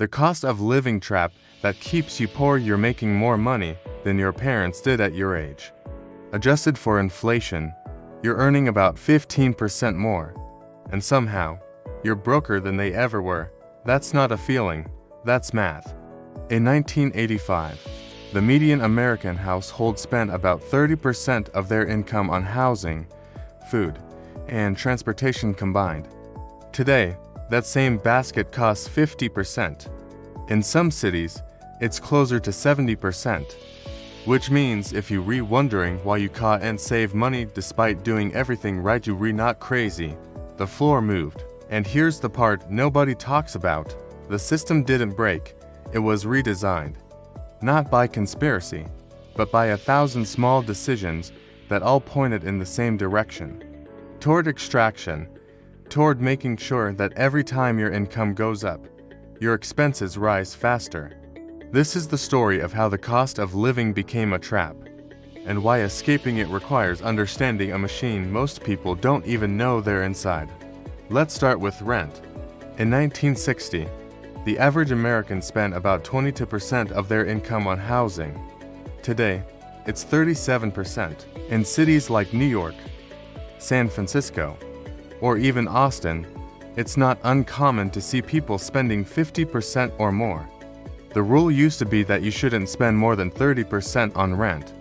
The cost of living trap that keeps you poor. You're making more money than your parents did at your age. Adjusted for inflation, you're earning about 15% more. And somehow, you're broker than they ever were. That's not a feeling, that's math. In 1985, the median American household spent about 30% of their income on housing, food, and transportation combined. Today, that same basket costs 50%. In some cities, it's closer to 70%. Which means if you wondering why you can't save money despite doing everything right, you not crazy. The floor moved. And here's the part nobody talks about. The system didn't break, it was redesigned. Not by conspiracy, but by 1,000 small decisions that all pointed in the same direction. Toward extraction, toward making sure that every time your income goes up, your expenses rise faster. This is the story of how the cost of living became a trap, and why escaping it requires understanding a machine most people don't even know they're inside. Let's start with rent. In 1960, the average American spent about 22% of their income on housing. Today, it's 37%. In cities like New York, San Francisco, or even Austin, it's not uncommon to see people spending 50% or more. The rule used to be that you shouldn't spend more than 30% on rent.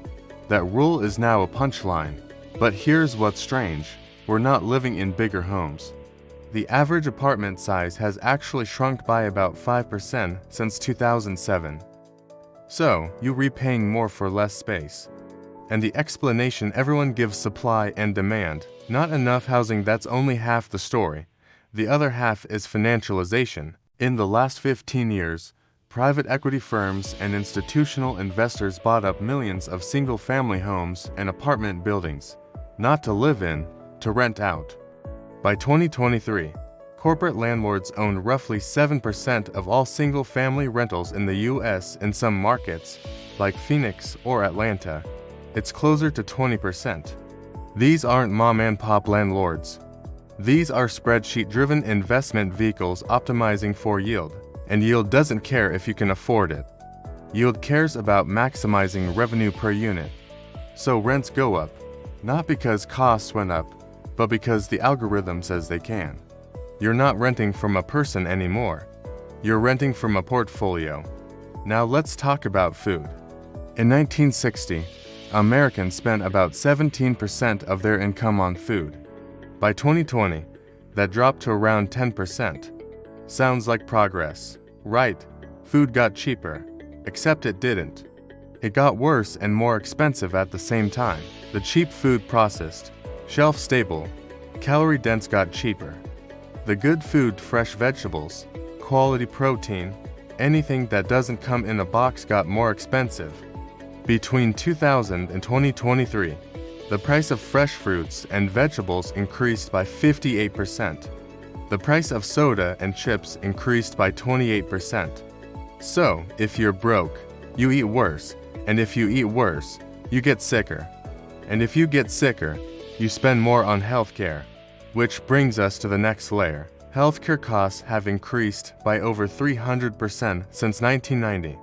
That rule is now a punchline. But here's what's strange, we're not living in bigger homes. The average apartment size has actually shrunk by about 5% since 2007. So, you're repaying more for less space. And the explanation everyone gives: supply and demand. Not enough housing. That's only half the story. The other half is financialization. In the last 15 years, private equity firms and institutional investors bought up millions of single-family homes and apartment buildings, not to live in, to rent out. By 2023, corporate landlords own roughly 7% of all single-family rentals in the U.S. In some markets, like Phoenix or Atlanta, it's closer to 20%. These aren't mom-and-pop landlords. These are spreadsheet-driven investment vehicles optimizing for yield. And yield doesn't care if you can afford it. Yield cares about maximizing revenue per unit. So rents go up, not because costs went up, but because the algorithm says they can. You're not renting from a person anymore. You're renting from a portfolio. Now let's talk about food. In 1960, Americans spent about 17% of their income on food. By 2020, that dropped to around 10%. Sounds like progress, right? Food got cheaper, except it didn't. It got worse and more expensive at the same time. The cheap food, processed, shelf-stable, calorie-dense, got cheaper. The good food, fresh vegetables, quality protein, anything that doesn't come in a box, got more expensive. Between 2000 and 2023, the price of fresh fruits and vegetables increased by 58%. The price of soda and chips increased by 28%. So, if you're broke, you eat worse, and if you eat worse, you get sicker. And if you get sicker, you spend more on healthcare. Which brings us to the next layer. Healthcare costs have increased by over 300% since 1990.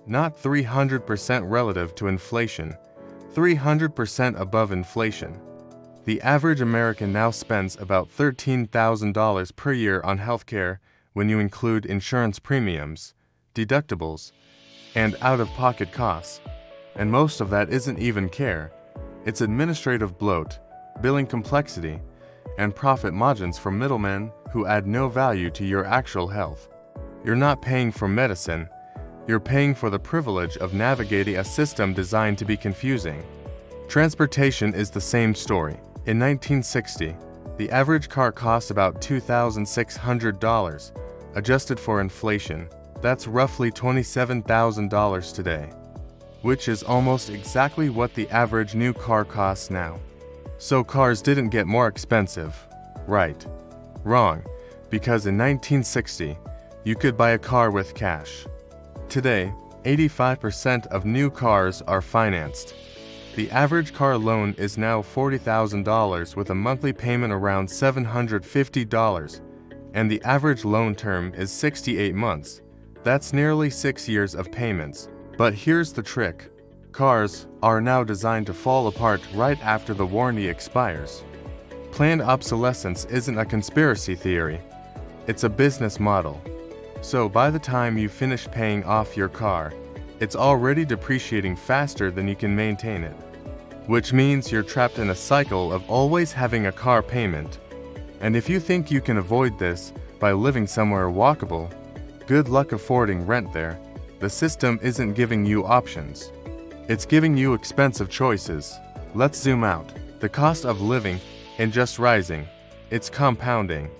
Not 300% relative to inflation, 300% above inflation. The average American now spends about $13,000 per year on healthcare when you include insurance premiums, deductibles, and out-of-pocket costs. And most of that isn't even care. It's administrative bloat, billing complexity, and profit margins from middlemen who add no value to your actual health. You're not paying for medicine. You're paying for the privilege of navigating a system designed to be confusing. Transportation is the same story. In 1960, the average car cost about $2,600. Adjusted for inflation, that's roughly $27,000 today, which is almost exactly what the average new car costs now. So cars didn't get more expensive, right? Wrong, because in 1960, you could buy a car with cash. Today, 85% of new cars are financed. The average car loan is now $40,000 with a monthly payment around $750, and the average loan term is 68 months, That's nearly 6 years of payments. But here's the trick. Cars are now designed to fall apart right after the warranty expires. Planned obsolescence isn't a conspiracy theory. It's a business model. So by the time you finish paying off your car, it's already depreciating faster than you can maintain it. Which means you're trapped in a cycle of always having a car payment. And if you think you can avoid this by living somewhere walkable, good luck affording rent there. The system isn't giving you options. It's giving you expensive choices. Let's zoom out. The cost of living isn't just rising, it's compounding.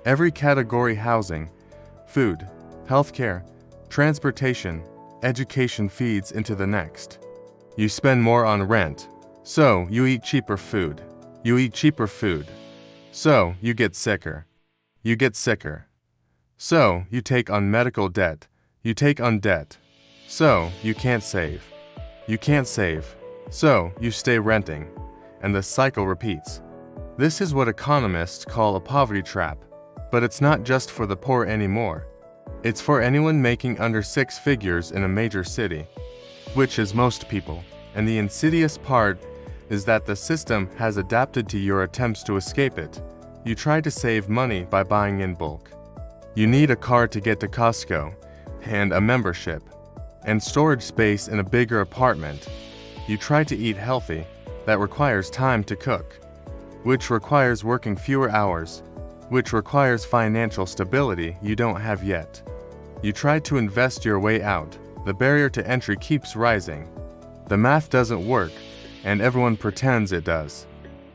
Every category: housing, food, healthcare, transportation, education feeds into the next. You spend more on rent, so you eat cheaper food. You eat cheaper food, so you get sicker. You get sicker, so you take on medical debt. You take on debt, so you can't save. You can't save, so you stay renting, and the cycle repeats. This is what economists call a poverty trap, but it's not just for the poor anymore. It's for anyone making under 6 figures in a major city, which is most people. And the insidious part is that the system has adapted to your attempts to escape it. You try to save money by buying in bulk. You need a car to get to Costco, and a membership, and storage space in a bigger apartment. You try to eat healthy. That requires time to cook, which requires working fewer hours, which requires financial stability you don't have yet. You try to invest your way out. The barrier to entry keeps rising. The math doesn't work, and everyone pretends it does.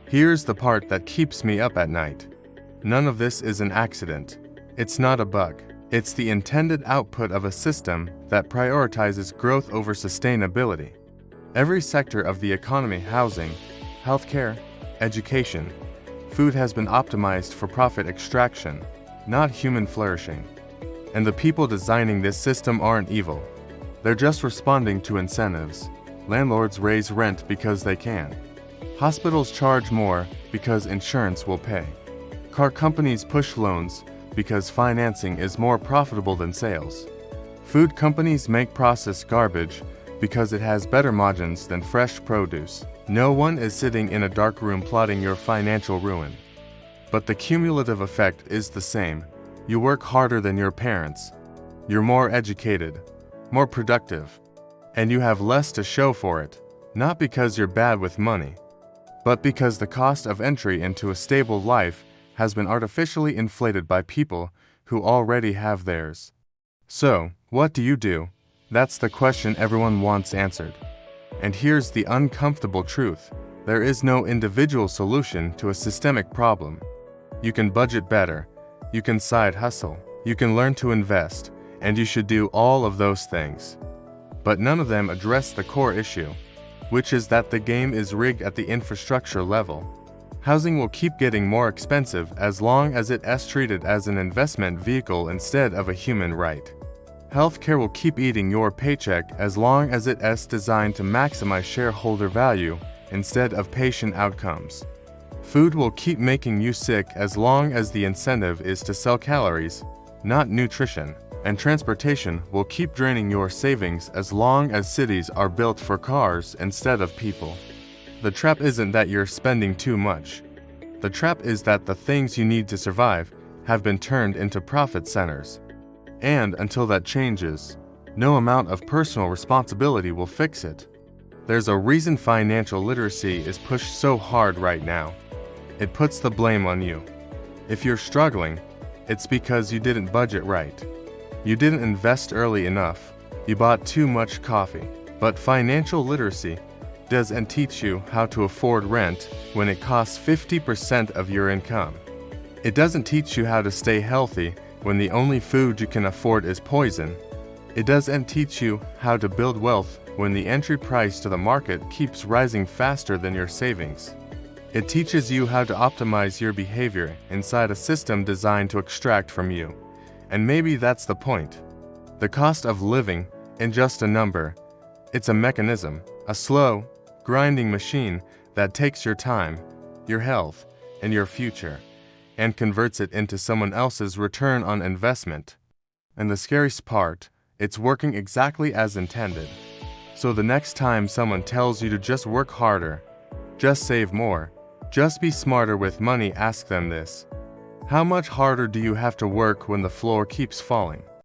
Here's the part that keeps me up at night. None of this is an accident. It's not a bug. It's the intended output of a system that prioritizes growth over sustainability. Every sector of the economy: housing, healthcare, education, food has been optimized for profit extraction, not human flourishing. And the people designing this system aren't evil. They're just responding to incentives. Landlords raise rent because they can. Hospitals charge more because insurance will pay. Car companies push loans because financing is more profitable than sales. Food companies make processed garbage because it has better margins than fresh produce. No one is sitting in a dark room plotting your financial ruin. But the cumulative effect is the same. You work harder than your parents. You're more educated, more productive, and you have less to show for it, not because you're bad with money, but because the cost of entry into a stable life has been artificially inflated by people who already have theirs. So, what do you do? That's the question everyone wants answered. And here's the uncomfortable truth. There is no individual solution to a systemic problem. You can budget better, you can side hustle, you can learn to invest, and you should do all of those things. But none of them address the core issue, which is that the game is rigged at the infrastructure level. Housing will keep getting more expensive as long as it is treated as an investment vehicle instead of a human right. Healthcare will keep eating your paycheck as long as it is designed to maximize shareholder value instead of patient outcomes. Food will keep making you sick as long as the incentive is to sell calories, not nutrition. And transportation will keep draining your savings as long as cities are built for cars instead of people. The trap isn't that you're spending too much. The trap is that the things you need to survive have been turned into profit centers. And until that changes, no amount of personal responsibility will fix it. There's a reason financial literacy is pushed so hard right now. It puts the blame on you. If you're struggling, it's because you didn't budget right. You didn't invest early enough. You bought too much coffee. But financial literacy doesn't teach you how to afford rent when it costs 50% of your income. It doesn't teach you how to stay healthy when the only food you can afford is poison. It doesn't teach you how to build wealth when the entry price to the market keeps rising faster than your savings. It teaches you how to optimize your behavior inside a system designed to extract from you. And maybe that's the point. The cost of living isn't just a number. It's a mechanism, a slow, grinding machine that takes your time, your health, and your future, and converts it into someone else's return on investment. And the scariest part, it's working exactly as intended. So the next time someone tells you to just work harder, just save more, just be smarter with money, ask them this: how much harder do you have to work when the floor keeps falling?